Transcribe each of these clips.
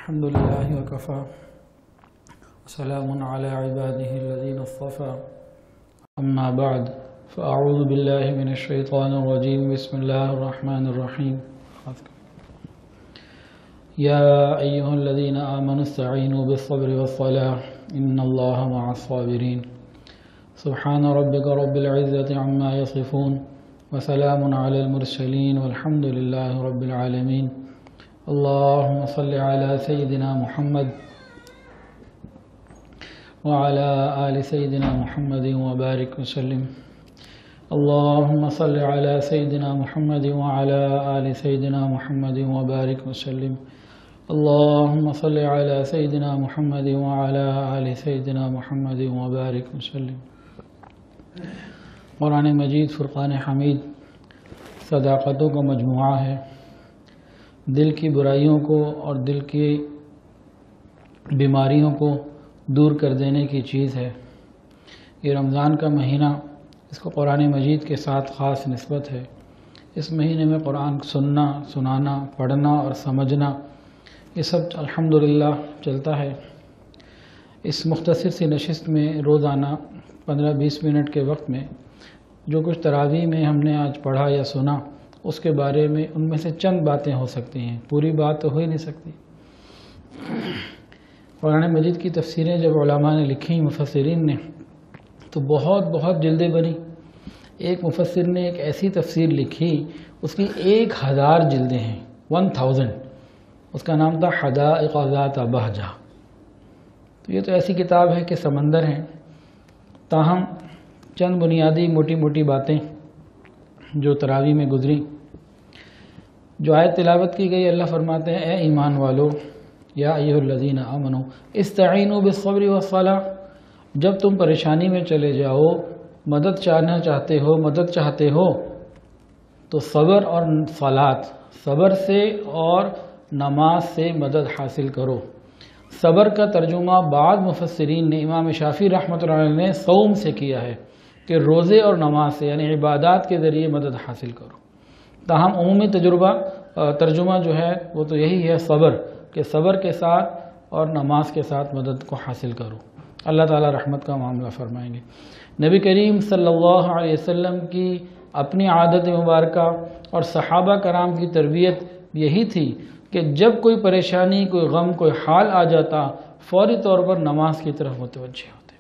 الحمد لله وكفى وسلام على عباده الذين اصطفى أما بعد فأعوذ بالله من الشيطان الرجيم بسم الله الرحمن الرحيم يا أيها الذين آمنوا استعينوا بالصبر والصلاة إن الله مع الصابرين سبحان ربك رب العزة عما يصفون وسلام على المرسلين والحمد لله رب العالمين اللهم صل على سيدنا محمد وعلى آل سيدنا محمد وبارك وسلم اللهم صل على سيدنا محمد وعلى آل سيدنا محمد وبارك وسلم اللهم صل على سيدنا محمد وعلى آل سيدنا محمد وبارك وسلم قرآن مجید فرقان حمید صداقتوں کا مجموعہ ہے، دل کی برائیوں کو اور دل کی بیماریوں کو دور کر دینے کی چیز ہے۔ یہ رمضان کا مہینہ، اس کو قرآن مجید کے ساتھ خاص نسبت ہے۔ اس مہینے میں قرآن سننا، سنانا، پڑھنا اور سمجھنا یہ سب الحمدللہ چلتا ہے۔ اس مختصر سی نشست میں روزانہ 15-20 منٹ کے وقت میں جو کچھ تراویح میں ہم نے آج پڑھا یا سنا، اس کے بارے میں ان میں سے چند باتیں ہو سکتی ہیں، پوری بات تو ہو ہی نہیں سکتی۔ قرآن مجید کی تفسیریں جب علماء نے لکھی، مفسرین نے، تو بہت جلدیں بنی۔ ایک مفسر نے ایک ایسی تفسیر لکھی، اس کی 1000 جلدیں ہیں، 1000۔ اس کا نام تھا حدائق ذات بہجہ۔ تو یہ تو ایسی کتاب ہے کہ سمندر ہیں، تاہم چند بنیادی موٹی موٹی باتیں جو تراویح میں گزری۔ جو آیت تلاوت کی گئی، اللہ فرماتے ہیں اے ایمان والو، یا ایھا الذین آمنوا استعینوا بالصبر والصلاۃ، جب تم پریشانی میں چلے جاؤ، مدد چاہتے ہو تو صبر اور صلاۃ، صبر سے اور نماز سے مدد حاصل کرو۔ صبر کا ترجمہ بعض مفسرین نے، امام شافعی رحمۃ اللہ علیہ نے صوم سے کیا ہے کہ روزے اور نماز سے، یعنی عبادات کے ذریعے مدد حاصل کرو۔ تاہم عمومی ترجمہ جو ہے وہ تو یہی ہے صبر، کہ صبر کے ساتھ اور نماز کے ساتھ مدد کو حاصل کرو۔ اللہ تعالیٰ رحمت کا معاملہ فرمائیں گے۔ نبی کریم صلی اللہ علیہ وسلم کی اپنی عادت مبارکہ اور صحابہ کرام کی تربیت یہی تھی کہ جب کوئی پریشانی، کوئی غم، کوئی حال آ جاتا، فوری طور پر نماز کی طرف متوجہ ہوتے۔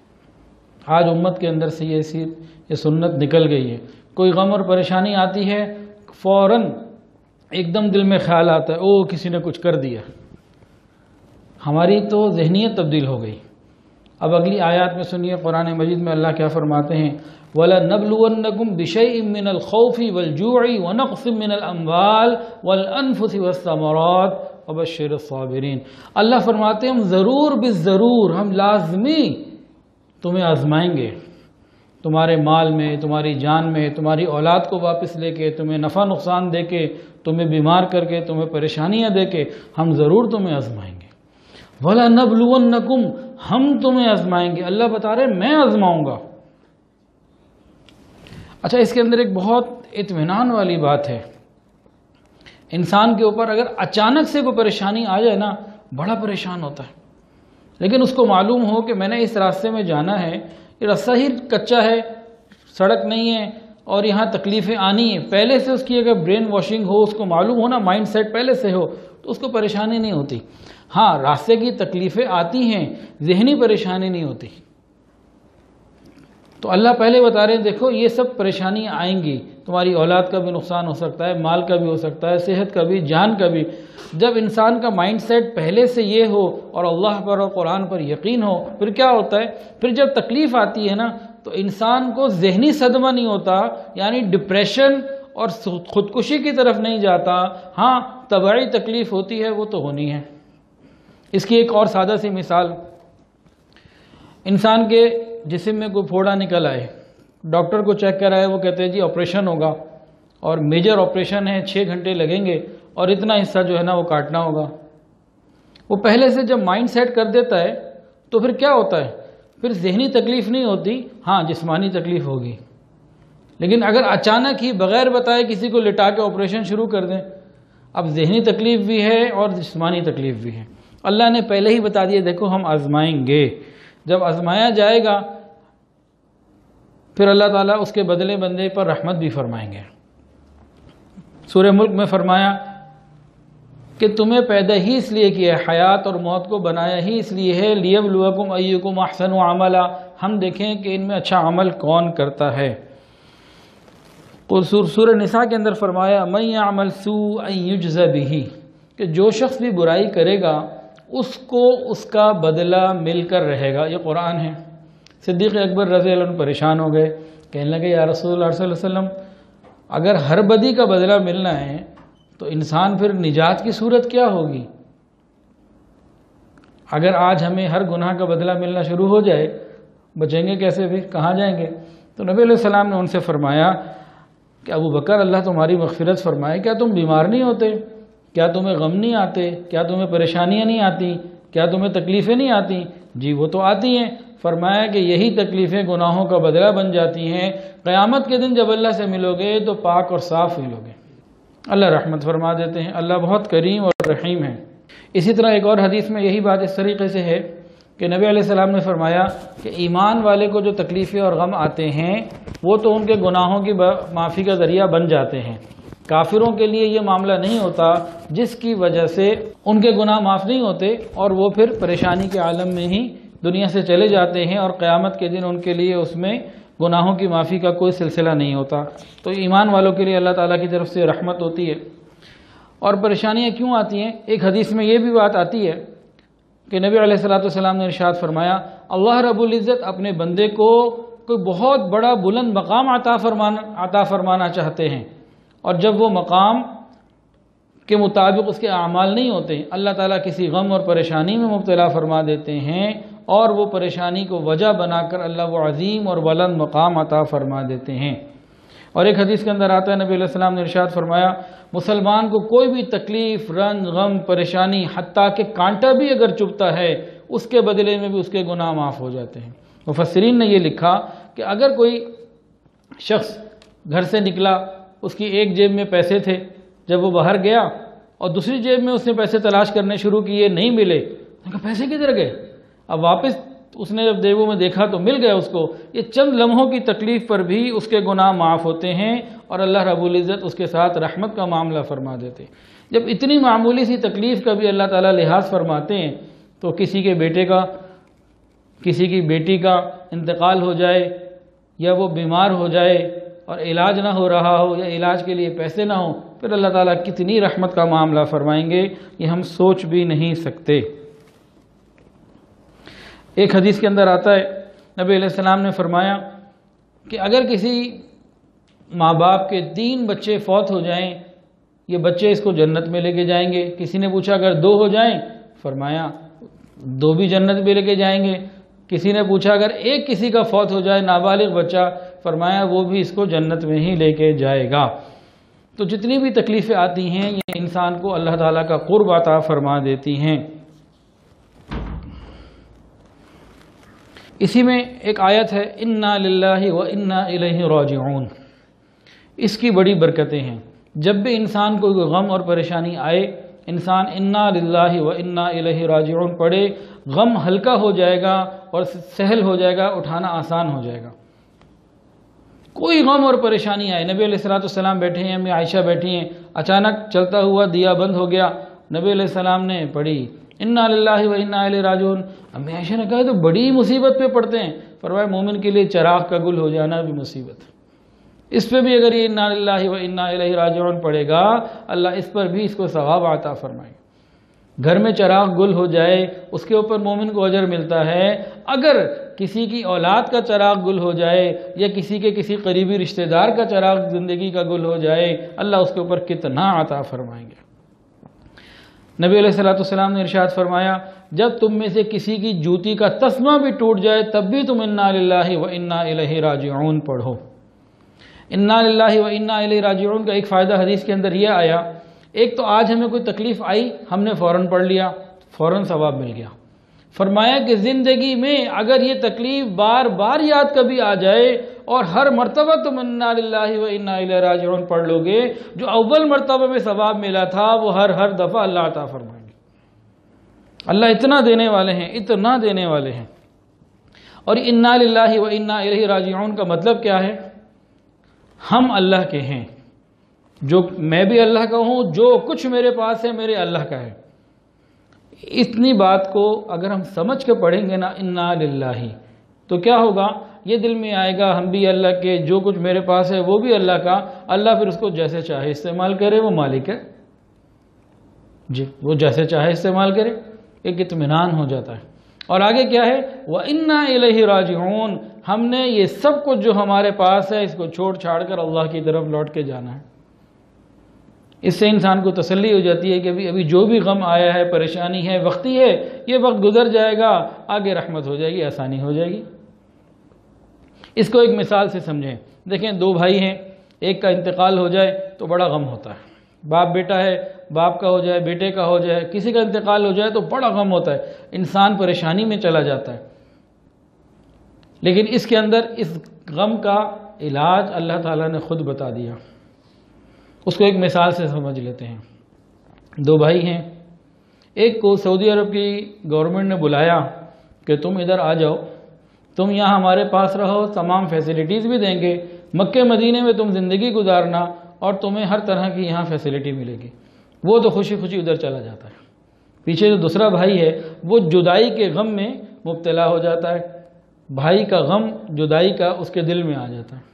آج امت کے اندر سے یہ سنت نکل گئی ہے۔ کوئی غم اور پریشانی آتی ہے، فوراً ایک دم دل میں خیال آتا ہے کسی نے کچھ کر دیا۔ ہماری تو ذہنیت تبدیل ہو گئی۔ اب اگلی آیات میں سنیے، قرآن مجید میں اللہ کیا فرماتے ہیں، وَلَنَبْلُوَنَّكُمْ بِشَيْءٍ مِّنَ الْخَوْفِ وَالْجُوعِ وَنَقْصٍ مِّنَ الْأَمْوَالِ وَالْأَنفُسِ وَالثَّمَرَاتِ وَبَشِّرِ الصَّابِرِينَ۔ اللہ فرماتے ہیں ہم ضرور بالضرور، ہم لازمی تمہیں آزمائیں گے، تمہارے مال میں، تمہاری جان میں، تمہاری اولاد کو واپس لے کے، تمہیں نفع نقصان دے کے، تمہیں بیمار کر کے، تمہیں پریشانیاں دے کے، ہم ضرور تمہیں آزمائیں گے۔ وَلَنَبْلُوَنَّكُمْ، ہم تمہیں آزمائیں گے۔ اللہ بتا رہے میں آزماؤں گا۔ اچھا، اس کے اندر ایک بہت اطمینان والی بات ہے۔ انسان کے اوپر اگر اچانک سے کوئی پریشانی آ جائے نا، بڑا پریشان ہوتا ہے، لیکن اس کو معلوم ہو کہ میں نے اس راستے میں جانا ہے، یہ راستہ ہی کچا ہے، سڑک نہیں ہے اور یہاں تکلیفیں آنی ہیں، پہلے سے اس کی اگر برین واشنگ ہو، اس کو معلوم ہو نا، مائنڈ سیٹ پہلے سے ہو، تو اس کو پریشانی نہیں ہوتی۔ ہاں، راستے کی تکلیفیں آتی ہیں، ذہنی پریشانی نہیں ہوتی۔ تو اللہ پہلے بتا رہے ہیں دیکھو یہ سب پریشانیاں آئیں گی، تمہاری اولاد کا بھی نقصان ہو سکتا ہے، مال کا بھی ہو سکتا ہے، صحت کا بھی، جان کا بھی۔ جب انسان کا مائنڈ سیٹ پہلے سے یہ ہو اور اللہ پر اور قرآن پر یقین ہو، پھر کیا ہوتا ہے، پھر جب تکلیف آتی ہے نا، تو انسان کو ذہنی صدمہ نہیں ہوتا، یعنی ڈپریشن اور خودکشی کی طرف نہیں جاتا۔ ہاں، طبعی تکلیف ہوتی ہے، وہ تو ہونی ہے۔ اس کی ایک اور سادہ سی مثال، انسان کے جسم میں کوئی پھوڑا نکل آئے، ڈاکٹر کو چیک کرائے، وہ کہتے ہیں جی آپریشن ہوگا اور میجر آپریشن ہے، 6 گھنٹے لگیں گے اور اتنا حصہ جو ہے نا وہ کاٹنا ہوگا۔ وہ پہلے سے جب مائنڈ سیٹ کر دیتا ہے تو پھر کیا ہوتا ہے، پھر ذہنی تکلیف نہیں ہوتی، ہاں جسمانی تکلیف ہوگی۔ لیکن اگر اچانک ہی بغیر بتائے کسی کو لٹا کے آپریشن شروع کر دیں، اب ذہنی تکلیف بھی ہے اور جسمانی تکلیف بھی ہے۔ اللہ نے پہلے ہی بتا دیا دیکھو ہم آزمائیں گے، جب آزمایا جائے گا پھر اللہ تعالیٰ اس کے بدلے بندے پر رحمت بھی فرمائیں گے۔ سورہ ملک میں فرمایا کہ تمہیں پیدا ہی اس لیے کیا ہے، حیات اور موت کو بنایا ہی اس لیے ہے، لیبلوکم ایکم احسن عملا، ہم دیکھیں کہ ان میں اچھا عمل کون کرتا ہے۔ سورہ نساء کے اندر فرمایا من یعمل سوءا یجز بہ، کہ جو شخص بھی برائی کرے گا اس کو اس کا بدلہ مل کر رہے گا۔ یہ قرآن ہے۔ صدیق اکبر رضی اللہ عنہ پریشان ہو گئے، کہنے لگے یا رسول اللہ صلی اللہ علیہ وسلم اگر ہر بدی کا بدلہ ملنا ہے تو انسان پھر نجات کی صورت کیا ہوگی؟ اگر آج ہمیں ہر گناہ کا بدلہ ملنا شروع ہو جائے بچیں گے کیسے؟ بھی کہاں جائیں گے؟ تو نبی علیہ السلام نے ان سے فرمایا کہ ابو بکر اللہ تمہاری مغفرت فرمائے، کیا تم بیمار نہیں ہوتے؟ کیا تمہیں غم نہیں آتے؟ کیا تمہیں پریشانیاں نہیں آتی؟ کیا تمہیں تکلیفیں نہیں آتی؟ جی وہ تو آتی ہیں۔ فرمایا کہ یہی تکلیفیں گناہوں کا بدلہ بن جاتی ہیں، قیامت کے دن جب اللہ سے ملو گے تو پاک اور صاف ملو گے۔ اللہ رحمت فرما دیتے ہیں، اللہ بہت کریم اور رحیم ہے۔ اسی طرح ایک اور حدیث میں یہی بات اس طریقے سے ہے کہ نبی علیہ السلام نے فرمایا کہ ایمان والے کو جو تکلیفیں اور غم آتے ہیں وہ تو ان کے گناہوں کی معافی کا ذریعہ بن جاتے ہیں۔ کافروں کے لیے یہ معاملہ نہیں ہوتا، جس کی وجہ سے ان کے گناہ معاف نہیں ہوتے اور وہ پھر پریشانی کے عالم میں ہی دنیا سے چلے جاتے ہیں، اور قیامت کے دن ان کے لیے اس میں گناہوں کی معافی کا کوئی سلسلہ نہیں ہوتا۔ تو ایمان والوں کے لیے اللہ تعالیٰ کی طرف سے رحمت ہوتی ہے۔ اور پریشانیاں کیوں آتی ہیں؟ ایک حدیث میں یہ بھی بات آتی ہے کہ نبی علیہ السلام نے ارشاد فرمایا اللہ رب العزت اپنے بندے کو کوئی بہت بڑا بلند مقام عطا فرمانا چاہتے ہیں، اور جب وہ مقام کے مطابق اس کے اعمال نہیں ہوتے اللہ تعالیٰ کسی غم اور پریشانی میں مبتلا فرما دیتے ہیں، اور وہ پریشانی کو وجہ بنا کر اللہ وہ عظیم اور بلند مقام عطا فرما دیتے ہیں۔ اور ایک حدیث کے اندر آتا ہے نبی علیہ السلام نے ارشاد فرمایا مسلمان کو کوئی بھی تکلیف، رنج، غم، پریشانی، حتیٰ کہ کانٹا بھی اگر چبھتا ہے اس کے بدلے میں بھی اس کے گناہ معاف ہو جاتے ہیں۔ مفسرین نے یہ لکھا کہ اگر کوئی شخص گھر سے نکلا، اس کی ایک جیب میں پیسے تھے، جب وہ باہر گیا اور دوسری جیب میں اس نے پیسے تلاش کرنے شروع کیے، نہیں ملے، کہا پیسے کدھر گئے؟ اب واپس اس نے جب جیبوں میں دیکھا تو مل گیا اس کو۔ یہ چند لمحوں کی تکلیف پر بھی اس کے گناہ معاف ہوتے ہیں اور اللہ رب العزت اس کے ساتھ رحمت کا معاملہ فرما دیتے ہیں۔ جب اتنی معمولی سی تکلیف کا بھی اللہ تعالیٰ لحاظ فرماتے ہیں تو کسی کے بیٹے کا، کسی کی بیٹی کا انتقال ہو جائے، یا وہ بیمار ہو جائے اور علاج نہ ہو رہا ہو، یا علاج کے لیے پیسے نہ ہوں، پھر اللہ تعالیٰ کتنی رحمت کا معاملہ فرمائیں گے یہ ہم سوچ بھی نہیں سکتے۔ ایک حدیث کے اندر آتا ہے نبی علیہ السلام نے فرمایا کہ اگر کسی ماں باپ کے 3 بچے فوت ہو جائیں، یہ بچے اس کو جنت میں لے کے جائیں گے۔ کسی نے پوچھا اگر 2 ہو جائیں؟ فرمایا 2 بھی جنت میں لے کے جائیں گے۔ کسی نے پوچھا اگر ایک کسی کا فوت ہو جائے، نابالغ بچہ، فرمایا وہ بھی اس کو جنت میں ہی لے کے جائے گا۔ تو جتنی بھی تکلیفیں آتی ہیں یہ انسان کو اللہ تعالیٰ کا قرب عطا فرما دیتی ہیں۔ اسی میں ایک آیت ہے انا للہ و انا الیہ راجعون، اس کی بڑی برکتیں ہیں۔ جب بھی انسان کو کوئی غم اور پریشانی آئے، انسان انا للہ و انا الیہ راجعون پڑھے، غم ہلکا ہو جائے گا اور سہل ہو جائے گا، اٹھانا آسان ہو جائے گا۔ کوئی غم اور پریشانی آئے، نبی علیہ السلام بیٹھے ہیں، امی عائشہ بیٹھی ہیں، اچانک چلتا ہوا دیا بند ہو گیا، نبی علیہ السلام نے پڑھی انا للہ و انا الیہ راجعون۔ امی عائشہ نے کہا تو بڑی مصیبت پہ پڑھتے ہیں۔ فرمایا مومن کے لیے چراغ کا گل ہو جانا بھی مصیبت ہے، اس پہ بھی اگر یہ انا للہ و انا الیہ راجعون پڑھے گا اللہ اس پر بھی اس کو ثواب عطا فرمائے۔ گھر میں چراغ گل ہو جائے اس کے اوپر مومن کو اجر ملتا ہے۔ اگر کسی کی اولاد کا چراغ گل ہو جائے یا کسی کے کسی قریبی رشتہ دار کا چراغ زندگی کا گل ہو جائے اللہ اس کے اوپر کتنا عطا فرمائیں گے۔ نبی علیہ السلام نے ارشاد فرمایا جب تم میں سے کسی کی جوتی کا تسمہ بھی ٹوٹ جائے تب بھی تم انا للہ و انا الیہ راجعون پڑھو۔ انا للہ و انا الیہ راجعون کا ایک فائدہ حدیث کے اندر یہ آیا، ایک تو آج ہمیں کوئی تکلیف آئی ہم نے فوراً پڑھ لیا، فوراً ثواب مل گیا۔ فرمایا کہ زندگی میں اگر یہ تکلیف بار بار یاد کبھی آ جائے اور ہر مرتبہ تم انا للہ و انا الیہ راجعون پڑھ لو گے، جو اول مرتبہ میں ثواب ملا تھا وہ ہر دفعہ اللہ عطا فرمائیں گے۔ اللہ اتنا دینے والے ہیں، اتنا دینے والے ہیں۔ اور انا للہ و انا الیہ راجعون کا مطلب کیا ہے؟ ہم اللہ کے ہیں، جو میں بھی اللہ کا ہوں، جو کچھ میرے پاس ہے میرے اللہ کا ہے۔ اتنی بات کو اگر ہم سمجھ کے پڑھیں گے نا انا للہ، تو کیا ہوگا؟ یہ دل میں آئے گا ہم بھی اللہ کے، جو کچھ میرے پاس ہے وہ بھی اللہ کا، اللہ پھر اس کو جیسے چاہے استعمال کرے، وہ مالک ہے جی، وہ جیسے چاہے استعمال کرے، ایک اطمینان ہو جاتا ہے۔ اور آگے کیا ہے؟ وَإِنَّا إِلَيْهِ رَاجِعُونَ، ہم نے یہ سب کچھ جو ہمارے پاس ہے اس کو چھوڑ چھاڑ کر اللہ کی طرف لوٹ کے جانا ہے۔ اس سے انسان کو تسلی ہو جاتی ہے کہ ابھی جو بھی غم آیا ہے، پریشانی ہے، وقتی ہے، یہ وقت گزر جائے گا، آگے رحمت ہو جائے گی، آسانی ہو جائے گی۔ اس کو ایک مثال سے سمجھیں۔ دیکھیں دو بھائی ہیں، ایک کا انتقال ہو جائے تو بڑا غم ہوتا ہے، باپ بیٹا ہے، باپ کا ہو جائے، بیٹے کا ہو جائے، کسی کا انتقال ہو جائے تو بڑا غم ہوتا ہے، انسان پریشانی میں چلا جاتا ہے۔ لیکن اس کے اندر اس غم کا علاج اللہ تعالیٰ نے خود بتا دیا۔ اس کو ایک مثال سے سمجھ لیتے ہیں۔ دو بھائی ہیں، ایک کو سعودی عرب کی گورنمنٹ نے بلایا کہ تم ادھر آ جاؤ، تم یہاں ہمارے پاس رہو، تمام فیسلٹیز بھی دیں گے، مکہ مدینے میں تم زندگی گزارنا اور تمہیں ہر طرح کی یہاں فیسلٹی ملے گی۔ وہ تو خوشی خوشی ادھر چلا جاتا ہے۔ پیچھے جو دوسرا بھائی ہے وہ جدائی کے غم میں مبتلا ہو جاتا ہے، بھائی کا غم جدائی کا اس کے دل میں آ جاتا ہے۔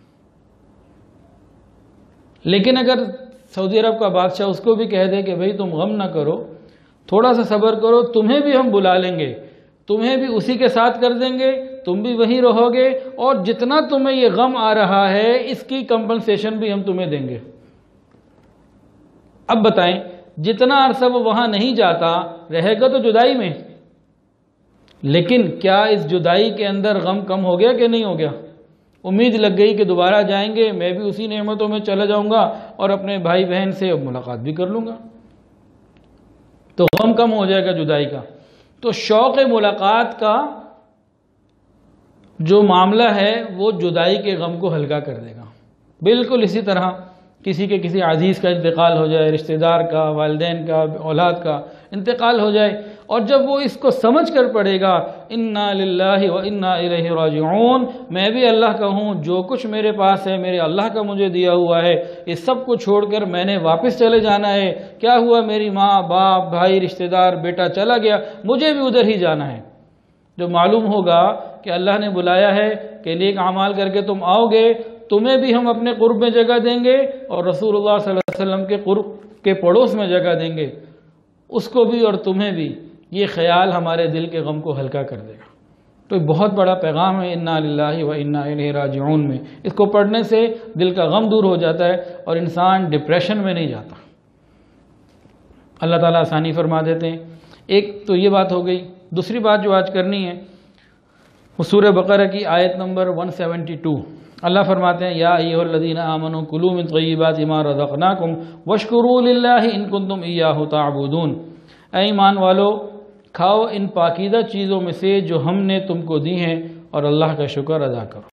لیکن اگر سعودی عرب کا بادشاہ اس کو بھی کہہ دے کہ بھئی تم غم نہ کرو، تھوڑا سا صبر کرو، تمہیں بھی ہم بلا لیں گے، تمہیں بھی اسی کے ساتھ کر دیں گے، تم بھی وہیں رہو گے، اور جتنا تمہیں یہ غم آ رہا ہے اس کی کمپنسیشن بھی ہم تمہیں دیں گے۔ اب بتائیں، جتنا عرصہ وہ وہاں نہیں جاتا رہے گا تو جدائی میں، لیکن کیا اس جدائی کے اندر غم کم ہو گیا کہ نہیں ہو گیا؟ امید لگ گئی کہ دوبارہ جائیں گے، میں بھی اسی نعمتوں میں چلا جاؤں گا اور اپنے بھائی بہن سے ملاقات بھی کر لوں گا، تو غم کم ہو جائے گا جدائی کا۔ تو شوق ملاقات کا جو معاملہ ہے وہ جدائی کے غم کو ہلکا کر دے گا۔ بالکل اسی طرح کسی کے کسی عزیز کا انتقال ہو جائے، رشتہ دار کا، والدین کا، اولاد کا انتقال ہو جائے، اور جب وہ اس کو سمجھ کر پڑے گا انا للہ و انا الیہ راجعون، میں بھی اللہ کا ہوں، جو کچھ میرے پاس ہے میرے اللہ کا مجھے دیا ہوا ہے، یہ سب کو چھوڑ کر میں نے واپس چلے جانا ہے، کیا ہوا میری ماں باپ بھائی رشتہ دار بیٹا چلا گیا، مجھے بھی ادھر ہی جانا ہے۔ جو معلوم ہوگا کہ اللہ نے بلایا ہے کہ نیک اعمال کر کے تم آؤ گے، تمہیں بھی ہم اپنے قرب میں جگہ دیں گے اور رسول اللہ صلی اللہ علیہ وسلم کے قرب کے پڑوس میں جگہ دیں گے، اس کو بھی اور تمہیں بھی، یہ خیال ہمارے دل کے غم کو ہلکا کر دے گا۔ تو بہت بڑا پیغام ہے انا للہ و انا الیہ راجعون میں۔ اس کو پڑھنے سے دل کا غم دور ہو جاتا ہے اور انسان ڈپریشن میں نہیں جاتا۔ اللہ تعالیٰ آسانی فرما دیتے ہیں۔ ایک تو یہ بات ہو گئی۔ دوسری بات جو آج کرنی ہے وہ سورہ بقرہ کی آیت نمبر 172۔ اللہ فرماتے ہیں یا ایھا الذین آمنوا کلوا من طیبات ما رزقناکم واشکروا للہ ان کنتم ایاہ تعبدون۔ اے ایمان والو، کھاؤ ان پاکیزہ چیزوں میں سے جو ہم نے تم کو دی ہیں اور اللہ کا شکر ادا کرو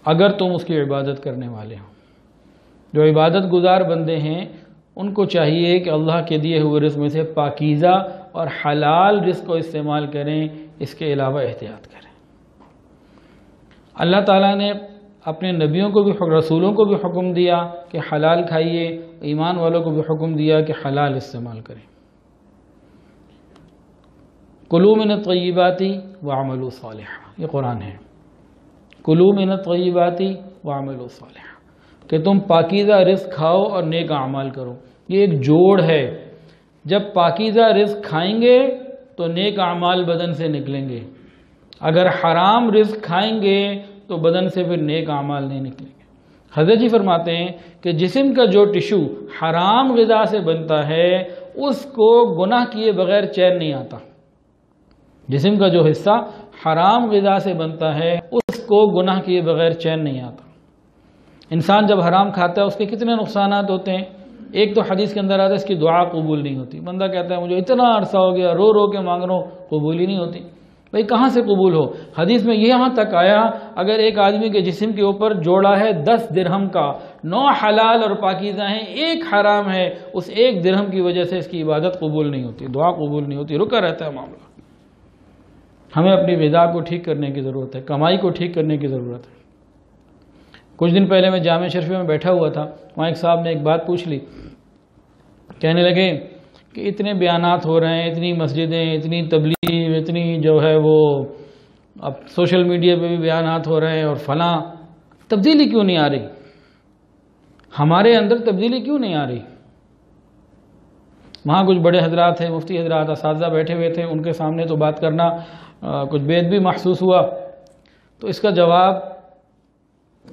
اگر تم اس کی عبادت کرنے والے ہو۔ جو عبادت گزار بندے ہیں ان کو چاہیے کہ اللہ کے دیے ہوئے رزق میں سے پاکیزہ اور حلال رزق کو استعمال کریں، اس کے علاوہ احتیاط کریں۔ اللہ تعالیٰ نے اپنے نبیوں کو بھی، رسولوں کو بھی حکم دیا کہ حلال کھائیے، ایمان والوں کو بھی حکم دیا کہ حلال استعمال کریں۔ کلوا من الطیبات واعملوا صالحا، یہ قرآن ہے۔ کلوا من الطیبات واعملوا صالحا، کہ تم پاکیزہ رزق کھاؤ اور نیک اعمال کرو۔ یہ ایک جوڑ ہے، جب پاکیزہ رزق کھائیں گے تو نیک اعمال بدن سے نکلیں گے، اگر حرام رزق کھائیں گے تو بدن سے پھر نیک اعمال نہیں نکلیں گے۔ حضرت جی فرماتے ہیں کہ جسم کا جو ٹشو حرام غذا سے بنتا ہے اس کو گناہ کیے بغیر چین نہیں آتا۔ جسم کا جو حصہ حرام غذا سے بنتا ہے اس کو گناہ کیے بغیر چین نہیں آتا۔ انسان جب حرام کھاتا ہے اس کے کتنے نقصانات ہوتے ہیں۔ ایک تو حدیث کے اندر آتا ہے اس کی دعا قبول نہیں ہوتی۔ بندہ کہتا ہے مجھے اتنا عرصہ ہو گیا رو رو کے مانگ رہا ہوں، قبول ہی نہیں ہوتی۔ بھئی کہاں سے قبول ہو؟ حدیث میں یہاں تک آیا اگر ایک آدمی کے جسم کے اوپر جوڑا ہے 10 درہم کا، 9 حلال اور پاکیزہ ہیں، 1 حرام ہے، اس 1 درہم کی وجہ سے اس کی عبادت قبول نہیں ہوتی، دعا قبول نہیں ہوتی، رکا رہتا ہے معاملہ۔ ہمیں اپنی غذا کو ٹھیک کرنے کی ضرورت ہے، کمائی کو ٹھیک کرنے کی ضرورت ہے۔ کچھ دن پہلے میں جامع شریف میں بیٹھا ہوا تھا، وہاں ایک صاحب نے ایک بات پوچھ لی، کہنے لگے کہ اتنے بیانات ہو رہے ہیں، اتنی مسجدیں، اتنی تبلیغ، اتنی جو ہے وہ اب سوشل میڈیا پہ بھی بیانات ہو رہے ہیں اور فلاں، تبدیلی کیوں نہیں آ رہی؟ ہمارے اندر تبدیلی کیوں نہیں آ رہی؟ وہاں کچھ بڑے حضرات ہیں، مفتی حضرات، اساتذہ بیٹھے ہوئے تھے، ان کے سامنے تو بات کرنا کچھ بے ادبی محسوس ہوا۔ تو اس کا جواب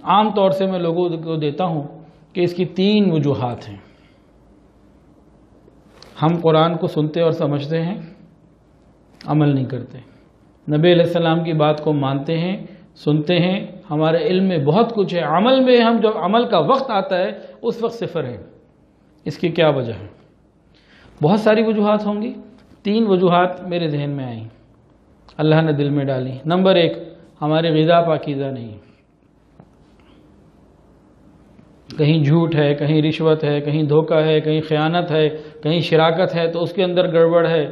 عام طور سے میں لوگوں کو دیتا ہوں کہ اس کی 3 وجوہات ہیں۔ ہم قرآن کو سنتے اور سمجھتے ہیں، عمل نہیں کرتے۔ نبی علیہ السلام کی بات کو مانتے ہیں، سنتے ہیں، ہمارے علم میں بہت کچھ ہے، عمل میں ہم جب عمل کا وقت آتا ہے اس وقت صفر ہے۔ اس کی کیا وجہ ہے؟ بہت ساری وجوہات ہوں گی، 3 وجوہات میرے ذہن میں آئیں، اللہ نے دل میں ڈالی۔ نمبر 1، ہماری غذا پاکیزہ نہیں، کہیں جھوٹ ہے، کہیں رشوت ہے، کہیں دھوکہ ہے، کہیں خیانت ہے، کہیں شراکت ہے، تو اس کے اندر گڑبڑ ہے،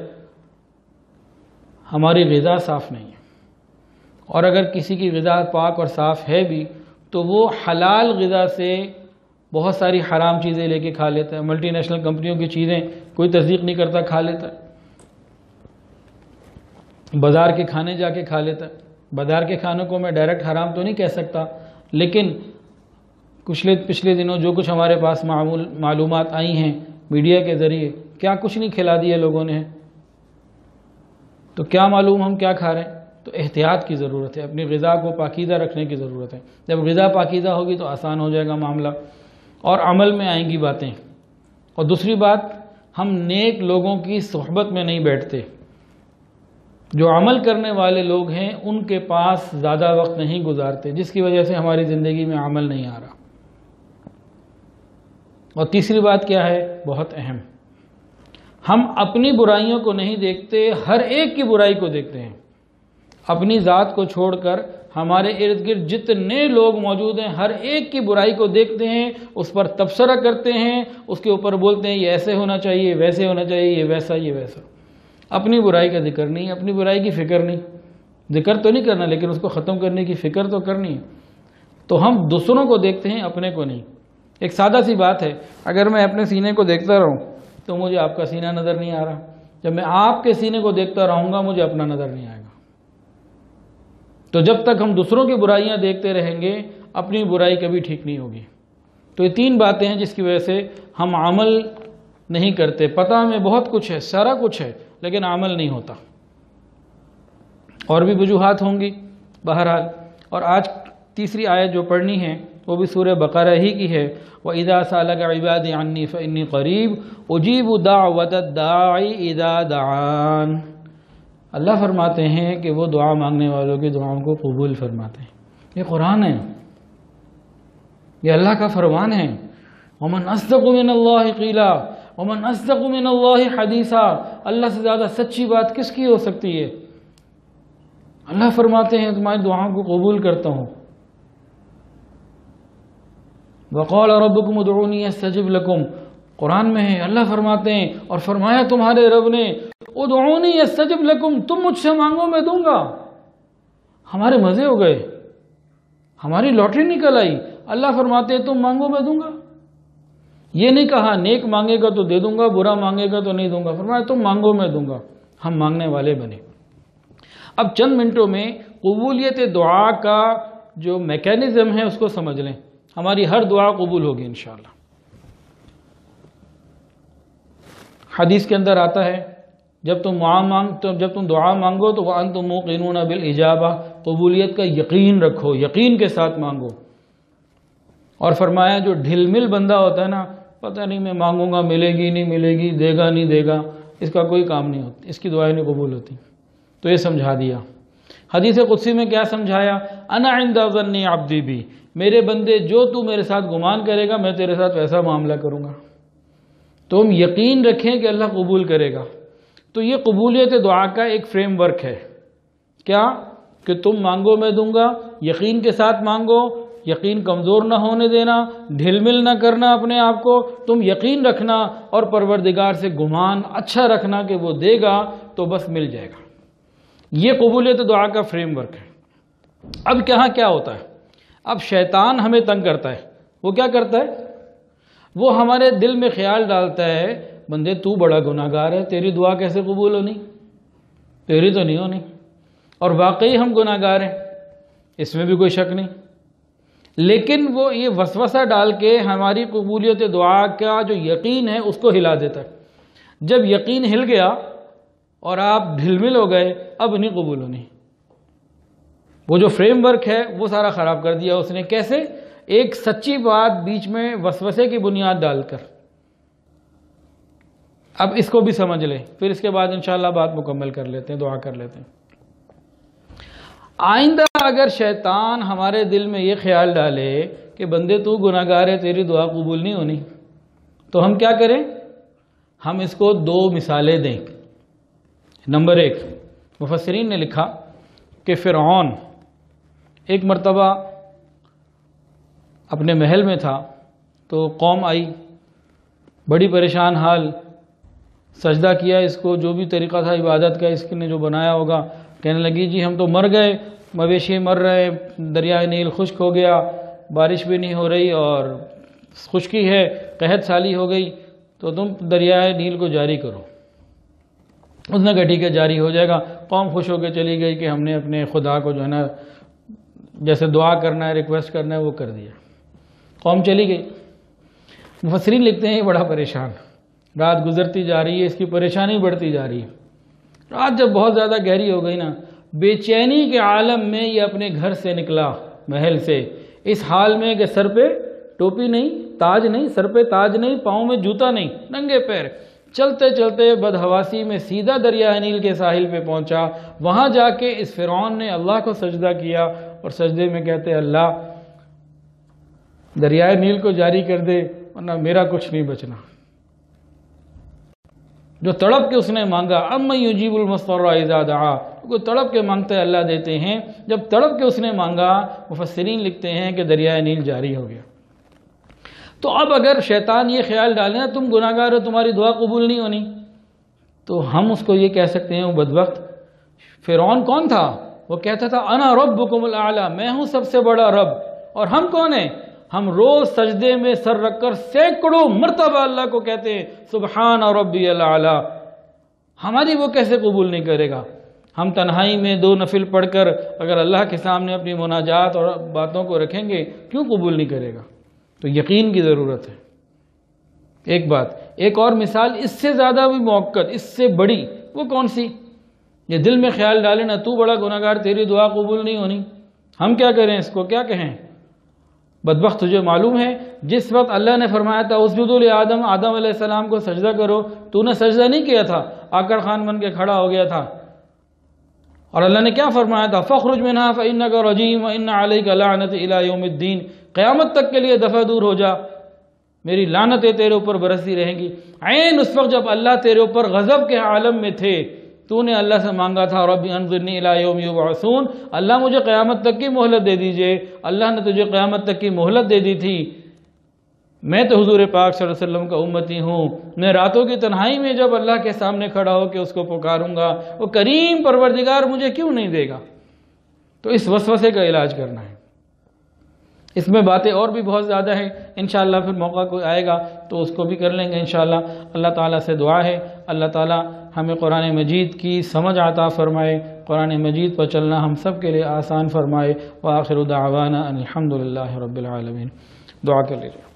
ہماری غذا صاف نہیں ہے۔ اور اگر کسی کی غذا پاک اور صاف ہے بھی تو وہ حلال غذا سے بہت ساری حرام چیزیں لے کے کھا لیتا ہے، ملٹی نیشنل کمپنیوں کی چیزیں کوئی تصدیق نہیں کرتا، کھا لیتا ہے، بازار کے کھانے جا کے کھا لیتا ہے۔ بازار کے کھانوں کو میں ڈائریکٹ حرام تو نہیں کہہ سکتا، لیکن پچھلے دنوں جو کچھ ہمارے پاس معلومات آئی ہیں میڈیا کے ذریعے، کیا کچھ نہیں کھلا دیا لوگوں نے، تو کیا معلوم ہم کیا کھا رہے ہیں؟ تو احتیاط کی ضرورت ہے، اپنی غذا کو پاکیزہ رکھنے کی ضرورت ہے۔ جب غذا پاکیزہ ہوگی تو آسان ہو جائے گا معاملہ اور عمل میں آئیں گی باتیں۔ اور دوسری بات، ہم نیک لوگوں کی صحبت میں نہیں بیٹھتے۔ جو عمل کرنے والے لوگ ہیں ان کے پاس زیادہ وقت نہیں گزارتے، جس کی وجہ سے ہماری زندگی میں عمل نہیں آ رہا۔ اور تیسری بات کیا ہے؟ بہت اہم، ہم اپنی برائیوں کو نہیں دیکھتے، ہر ایک کی برائی کو دیکھتے ہیں۔ اپنی ذات کو چھوڑ کر ہمارے ارد گرد جتنے لوگ موجود ہیں ہر ایک کی برائی کو دیکھتے ہیں، اس پر تبصرہ کرتے ہیں، اس کے اوپر بولتے ہیں یہ ایسے ہونا چاہیے، ویسے ہونا چاہیے، یہ ویسا، یہ ویسا۔ اپنی برائی کا ذکر نہیں، اپنی برائی کی فکر نہیں، ذکر تو نہیں کرنا لیکن اس کو ختم کرنے کی فکر تو کرنی ہے۔ تو ہم دوسروں کو دیکھتے ہیں، اپنے کو نہیں۔ ایک سادہ سی بات ہے، اگر میں اپنے سینے کو دیکھتا رہوں تو مجھے آپ کا سینہ نظر نہیں آ رہا، جب میں آپ کے سینے کو دیکھتا رہوں گا مجھے اپنا نظر نہیں آئے گا۔ تو جب تک ہم دوسروں کی برائیاں دیکھتے رہیں گے اپنی برائی کبھی ٹھیک نہیں ہوگی۔ تو یہ 3 باتیں ہیں جس کی وجہ سے ہم عمل نہیں کرتے۔ پتہ ہمیں بہت کچھ ہے، سارا کچھ ہے، لیکن عمل نہیں ہوتا۔ اور بھی وجوہات ہوں گی بہرحال۔ اور آج تیسری آیت جو پڑھنی ہے وہ بھی سورہ بقرہ ہی کی ہے، وَإِذَا سَأَلَكَ عِبَادِي عَنِّي فَإِنِّي قَرِيبٌ أُجِيبُ دَعْوَةَ الدَّاعِ إِذَا دَعَانِ۔ اللہ فرماتے ہیں کہ وہ دعا مانگنے والوں کی دعاؤں کو قبول فرماتے ہیں۔ یہ قرآن ہے، یہ اللہ کا فرمان ہے۔ وَمَنْ أَصْدَقُ مِنَ اللَّهِ قِيلًا وَمَنْ أَصْدَقُ مِنَ اللَّهِ حَدِيثًا۔ اللہ سے زیادہ سچی بات کس کی ہو سکتی ہے؟ اللہ فرماتے ہیں تمہاری دعاؤں کو قبول کرتا ہوں۔ وَقَالَ رَبُّكُمُ ادْعُونِي أَسْتَجِبْ لَكُمْ، قرآن میں ہے، اللہ فرماتے ہیں اور فرمایا تمہارے رب نے ادعونی استجب لکم، تم مجھ سے مانگو میں دوں گا۔ ہمارے مزے ہو گئے، ہماری لاٹری نکل آئی، اللہ فرماتے ہیں تم مانگو میں دوں گا۔ یہ نہیں کہا نیک مانگے گا تو دے دوں گا، برا مانگے گا تو نہیں دوں گا، فرمایا تم مانگو میں دوں گا۔ ہم مانگنے والے بنے۔ اب چند منٹوں میں قبولیت دعا کا جو میکینزم ہے اس کو سمجھ لیں، ہماری ہر دعا قبول ہوگی انشاءاللہ۔ حدیث کے اندر آتا ہے جب تم دعا مانگو تو وَأَنْتُمْ مُوقِنُونَ بِالْإِجَابَةِ، قبولیت کا یقین رکھو، یقین کے ساتھ مانگو۔ اور فرمایا جو ڈھل مل بندہ ہوتا ہے نا، پتہ نہیں میں مانگوں گا ملے گی نہیں ملے گی، دے گا نہیں دے گا، اس کا کوئی کام نہیں ہوتا، اس کی دعائیں نہیں قبول ہوتی۔ تو یہ سمجھا دیا۔ حدیث قدسی میں کیا سمجھایا؟ انا عند ظن عبدی بی، میرے بندے جو تو میرے ساتھ گمان کرے گا میں تیرے ساتھ ویسا معاملہ کروں گا۔ تو ہم یقین رکھیں کہ اللہ قبول کرے گا۔ تو یہ قبولیت دعا کا ایک فریم ورک ہے، کیا کہ تم مانگو میں دوں گا، یقین کے ساتھ مانگو، یقین کمزور نہ ہونے دینا، ڈھل مل نہ کرنا اپنے آپ کو، تم یقین رکھنا اور پروردگار سے گمان اچھا رکھنا کہ وہ دے گا تو بس مل جائے گا۔ یہ قبولیت دعا کا فریم ورک ہے۔ اب کہاں کیا ہوتا ہے؟ اب شیطان ہمیں تنگ کرتا ہے۔ وہ کیا کرتا ہے؟ وہ ہمارے دل میں خیال ڈالتا ہے، بندے تو بڑا گناہگار ہے، تیری دعا کیسے قبول ہونی؟ تیری تو نہیں ہونی۔ اور واقعی ہم گناہگار ہیں، اس میں بھی کوئی شک نہیں، لیکن وہ یہ وسوسہ ڈال کے ہماری قبولیت دعا کا جو یقین ہے اس کو ہلا دیتا ہے۔ جب یقین ہل گیا اور آپ ڈھل مل ہو گئے، اب نہیں قبول ہونی۔ وہ جو فریم ورک ہے وہ سارا خراب کر دیا اس نے۔ کیسے؟ ایک سچی بات بیچ میں وسوسے کی بنیاد ڈال کر۔ اب اس کو بھی سمجھ لیں، پھر اس کے بعد انشاءاللہ بات مکمل کر لیتے ہیں، دعا کر لیتے ہیں۔ آئندہ اگر شیطان ہمارے دل میں یہ خیال ڈالے کہ بندے تو گناہگار ہے، تیری دعا قبول نہیں ہونی، تو ہم کیا کریں؟ ہم اس کو دو مثالیں دیں۔ نمبر 1، مفسرین نے لکھا کہ فرعون ایک مرتبہ اپنے محل میں تھا تو قوم آئی، بڑی پریشان حال، سجدہ کیا اس کو، جو بھی طریقہ تھا عبادت کا اس نے جو بنایا ہوگا، کہنے لگی جی ہم تو مر گئے، مویشی مر رہے، دریائے نیل خشک ہو گیا، بارش بھی نہیں ہو رہی اور خشکی ہے، قحط سالی ہو گئی، تو تم دریائے نیل کو جاری کرو۔ اس نے کہا ٹھیک ہے جاری ہو جائے گا۔ قوم خوش ہو کے چلی گئی کہ ہم نے اپنے خدا کو جو ہے نا جیسے دعا کرنا ہے، ریکویسٹ کرنا ہے وہ کر دیا۔ قوم چلی گئی۔ مفسرین لکھتے ہیں یہ بڑا پریشان، رات گزرتی جا رہی ہے، اس کی پریشانی بڑھتی جا رہی ہے۔ رات جب بہت زیادہ گہری ہو گئی نا، بے چینی کے عالم میں یہ اپنے گھر سے نکلا، محل سے، اس حال میں کہ سر پہ ٹوپی نہیں، تاج نہیں، سر پہ تاج نہیں، پاؤں میں جوتا نہیں، ننگے پیر، چلتے چلتے بدحواسی میں سیدھا دریائے نیل کے ساحل پہ پہنچا۔ وہاں جا کے اس فرعون نے اللہ کو سجدہ کیا اور سجدے میں کہتے اللہ دریائے نیل کو جاری کر دے ورنہ میرا کچھ نہیں بچنا۔ جو تڑپ کے اس نے مانگا، اَمَّن يُجِيبُ الْمُضْطَرَّ إِذَا دَعَاهُ، کوئی تڑپ کے مانگتا ہے اللہ دیتے ہیں۔ جب تڑپ کے اس نے مانگا، مفسرین لکھتے ہیں کہ دریائے نیل جاری ہو گیا۔ تو اب اگر شیطان یہ خیال ڈالے نا تم گناہگار ہو، تمہاری دعا قبول نہیں ہونی، تو ہم اس کو یہ کہہ سکتے ہیں وہ بدبخت۔ فرعون کون تھا؟ وہ کہتا تھا انا ربکم الاعلی، میں ہوں سب سے بڑا رب۔ اور ہم کون ہیں؟ ہم روز سجدے میں سر رکھ کر سینکڑوں مرتبہ اللہ کو کہتے ہیں سبحان ربی الاعلی۔ ہماری وہ کیسے قبول نہیں کرے گا؟ ہم تنہائی میں 2 نفل پڑھ کر اگر اللہ کے سامنے اپنی مناجات اور باتوں کو رکھیں گے، کیوں قبول نہیں کرے گا؟ تو یقین کی ضرورت ہے۔ ایک بات، ایک اور مثال اس سے زیادہ بھی موقع، اس سے بڑی، وہ کون سی؟ یہ دل میں خیال ڈالے نا تو بڑا گناہگار، تیری دعا قبول نہیں ہونی، ہم کیا کریں؟ اس کو کیا کہیں؟ بدبخت، تجھے معلوم ہے جس وقت اللہ نے فرمایا تھا اسجدوا لآدم، آدم علیہ السلام کو سجدہ کرو، تو نے سجدہ نہیں کیا تھا، آکڑ خان بن کے کھڑا ہو گیا تھا۔ اور اللہ نے کیا فرمایا تھا؟ فَاخْرُجْ مِنْهَا فَإِنَّكَ رَجِيمٌ وَإِنَّ عَلَيْكَ لَعْنَةِ إِلَىٰ يَوْمِ الدِّينِ، قیامت تک کے لیے دفع دور ہو جا، میری لعنتیں تیرے اوپر برستی رہیں گی۔ عین اس وقت جب اللہ تیرے اوپر غضب کے عالم میں تھے، تو نے اللہ سے مانگا تھا رب انظرنی الی یوم یبعثون، اللہ مجھے قیامت تک کی مہلت دے دیجئے۔ اللہ نے تجھے قیامت تک کی مہلت دے دی تھی۔ میں تو حضور پاک صلی اللہ علیہ وسلم کا امتی ہوں، میں راتوں کی تنہائی میں جب اللہ کے سامنے کھڑا ہو کے اس کو پکاروں گا، وہ کریم پروردگار مجھے کیوں نہیں دے گا؟ تو اس وسوسے کا علاج کرنا ہے۔ اس میں باتیں اور بھی بہت زیادہ ہیں، انشاءاللہ پھر موقع کوئی آئے گا تو اس کو بھی کر لیں گے انشاءاللہ۔ اللہ تعالیٰ سے دعا ہے اللہ تعالیٰ ہمیں قرآن مجید کی سمجھ عطا فرمائے، قرآن مجید پر چلنا ہم سب کے لیے آسان فرمائے۔ وآخر دعوانا ان الحمدللہ رب العالمین۔ دعا کر لیجیے۔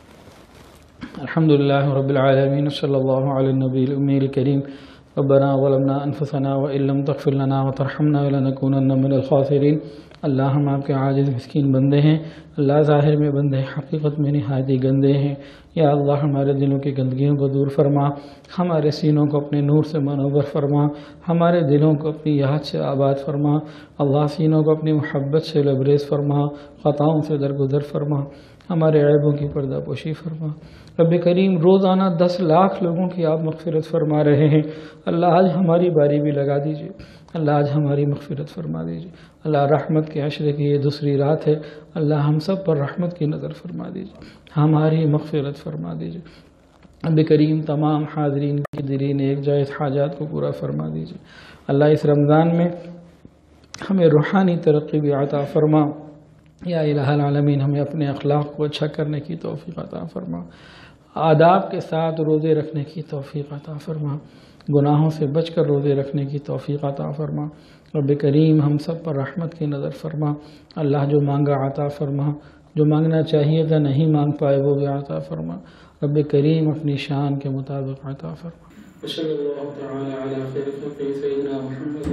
الحمدللہ رب العالمین، صلی اللہ علی النبی الامی الکریم۔ ربنا ظلمنا انفسنا وان لم تغفر لنا وترحمنا لنکونن من الخاسرین۔ اللہ ہم آپ کے عاجز مسکین بندے ہیں، اللہ ظاہر میں بندے حقیقت میں نہایت ہی گندے ہیں۔ یا اللہ ہمارے دلوں کی گندگیوں کو دور فرما، ہمارے سینوں کو اپنے نور سے منور فرما، ہمارے دلوں کو اپنی یاد سے آباد فرما، اللہ سینوں کو اپنی محبت سے لبریز فرما، خطاؤں سے درگزر فرما۔ ہمارے عیبوں کی پردہ پوشی فرما۔ رب کریم روزانہ 10 لاکھ لوگوں کی آپ مغفرت فرما رہے ہیں، اللہ آج ہماری باری بھی لگا دیجئے، اللہ آج ہماری مغفرت فرما دیجئے، اللہ رحمت کے عشرے کی یہ دوسری رات ہے، اللہ ہم سب پر رحمت کی نظر فرما دیجئے، ہماری مغفرت فرما دیجئے۔ رب کریم تمام حاضرین کی دلین ایک جائز حاجات کو پورا فرما دیجئے۔ اللہ اس رمضان میں ہمیں روحانی ترقی بھی عطا فرما، یا الہ العالمین ہمیں اپنے اخلاق کو اچھا کرنے کی توفیق عطا فرما، آداب کے ساتھ روزے رکھنے کی توفیق عطا فرما، گناہوں سے بچ کر روزے رکھنے کی توفیق عطا فرما۔ رب کریم ہم سب پر رحمت کی نظر فرما، اللہ جو مانگا عطا فرما، جو مانگنا چاہیے تھا نہیں مانگ پائے وہ بھی عطا فرما، رب کریم اپنی شان کے مطابق عطا فرما۔ صلی اللہ تعالی علی خیر خلقہ سیدنا محمد